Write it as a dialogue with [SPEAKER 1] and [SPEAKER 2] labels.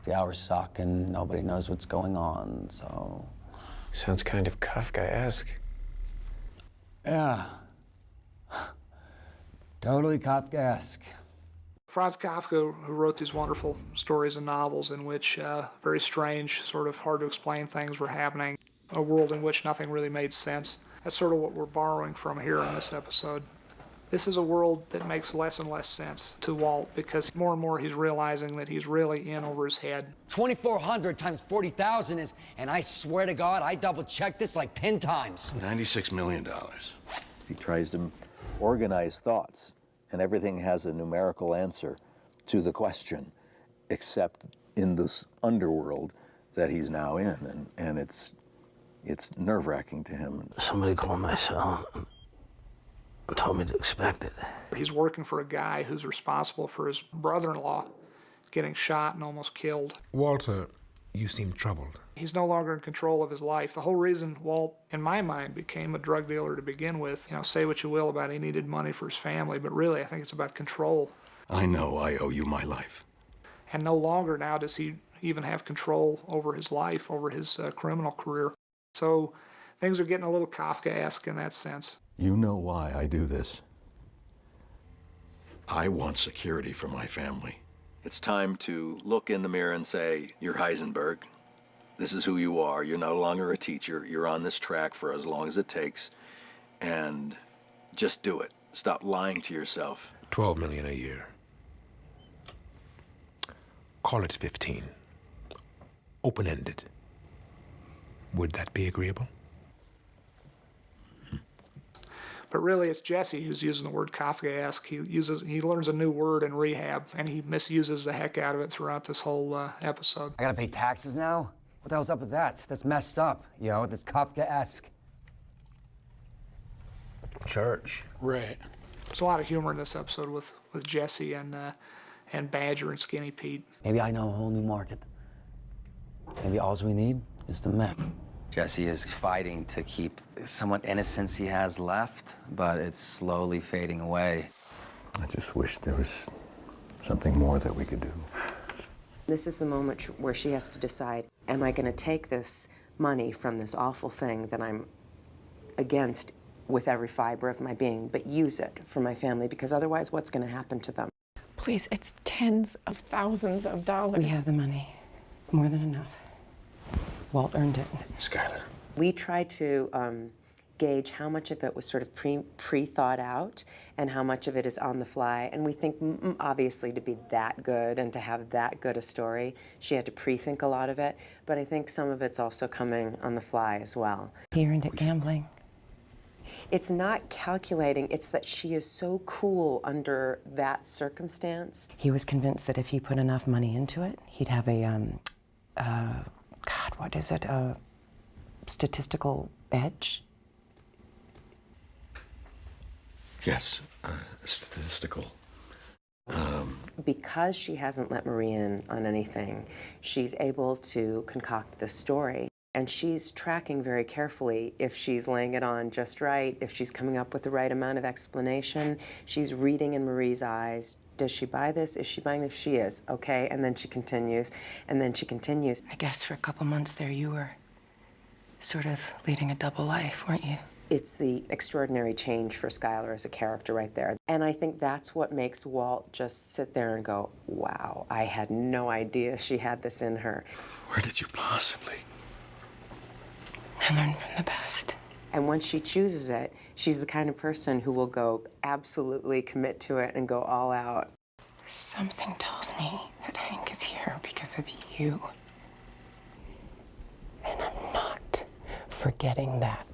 [SPEAKER 1] The hours suck and nobody knows what's going on, so...
[SPEAKER 2] Sounds kind of Kafkaesque.
[SPEAKER 1] Yeah. Totally Kafkaesque.
[SPEAKER 3] Franz Kafka, who wrote these wonderful stories and novels in which very strange, sort of hard to explain things were happening, a world in which nothing really made sense. That's sort of what we're borrowing from here in this episode. This is a world that makes less and less sense to Walt because more and more he's realizing that he's really in over his head.
[SPEAKER 4] 2,400 times 40,000 is, and I swear to God, I double-checked this like 10 times.
[SPEAKER 5] $96 million.
[SPEAKER 6] He tries to organize thoughts, and everything has a numerical answer to the question, except in this underworld that he's now in, and it's nerve-wracking to him.
[SPEAKER 7] Somebody called my cell and told me to expect it.
[SPEAKER 3] He's working for a guy who's responsible for his brother-in-law getting shot and almost killed.
[SPEAKER 2] Walter, you seem troubled.
[SPEAKER 3] He's no longer in control of his life. The whole reason Walt, in my mind, became a drug dealer to begin with, say what you will about it, he needed money for his family, but really I think it's about control.
[SPEAKER 5] I know I owe you my life.
[SPEAKER 3] And no longer now does he even have control over his life, over his criminal career. So things are getting a little Kafkaesque in that sense.
[SPEAKER 5] You know why I do this. I want security for my family.
[SPEAKER 6] It's time to look in the mirror and say, you're Heisenberg. This is who you are. You're no longer a teacher. You're on this track for as long as it takes. And just do it. Stop lying to yourself.
[SPEAKER 2] 12 million a year. Call it 15. Open-ended. Would that be agreeable?
[SPEAKER 3] But really, it's Jesse who's using the word Kafkaesque. He learns a new word in rehab, and he misuses the heck out of it throughout this whole episode.
[SPEAKER 4] I gotta pay taxes now? What the hell's up with that? That's messed up, that's Kafkaesque.
[SPEAKER 1] Church.
[SPEAKER 3] Right. There's a lot of humor in this episode with Jesse and Badger and Skinny Pete.
[SPEAKER 1] Maybe I know a whole new market. Maybe all we need is the meth.
[SPEAKER 8] Jesse is fighting to keep somewhat innocence he has left, but it's slowly fading away.
[SPEAKER 6] I just wish there was something more that we could do.
[SPEAKER 9] This is the moment where she has to decide, am I going to take this money from this awful thing that I'm against with every fiber of my being, but use it for my family, because otherwise what's going to happen to them?
[SPEAKER 10] Please, it's tens of thousands of dollars.
[SPEAKER 9] We have the money. More than enough. Walt earned it.
[SPEAKER 2] Skylar.
[SPEAKER 9] We tried to gauge how much of it was sort of pre-thought out and how much of it is on the fly. And we think, obviously, to be that good and to have that good a story, she had to pre-think a lot of it. But I think some of it's also coming on the fly as well.
[SPEAKER 10] He earned it gambling.
[SPEAKER 9] It's not calculating, it's that she is so cool under that circumstance.
[SPEAKER 10] He was convinced that if he put enough money into it, he'd have a, what is it? A statistical edge?
[SPEAKER 5] Yes, statistical.
[SPEAKER 9] Because she hasn't let Marie in on anything, she's able to concoct this story. And she's tracking very carefully if she's laying it on just right, if she's coming up with the right amount of explanation. She's reading in Marie's eyes. Does she buy this? Is she buying this? She is, okay? And then she continues, and then she continues.
[SPEAKER 10] I guess for a couple months there you were sort of leading a double life, weren't you?
[SPEAKER 9] It's the extraordinary change for Skylar as a character right there. And I think that's what makes Walt just sit there and go, wow, I had no idea she had this in her.
[SPEAKER 5] Where did you possibly?
[SPEAKER 10] I learned from the best.
[SPEAKER 9] And once she chooses it, she's the kind of person who will go absolutely commit to it and go all out.
[SPEAKER 10] Something tells me that Hank is here because of you. And I'm not forgetting that.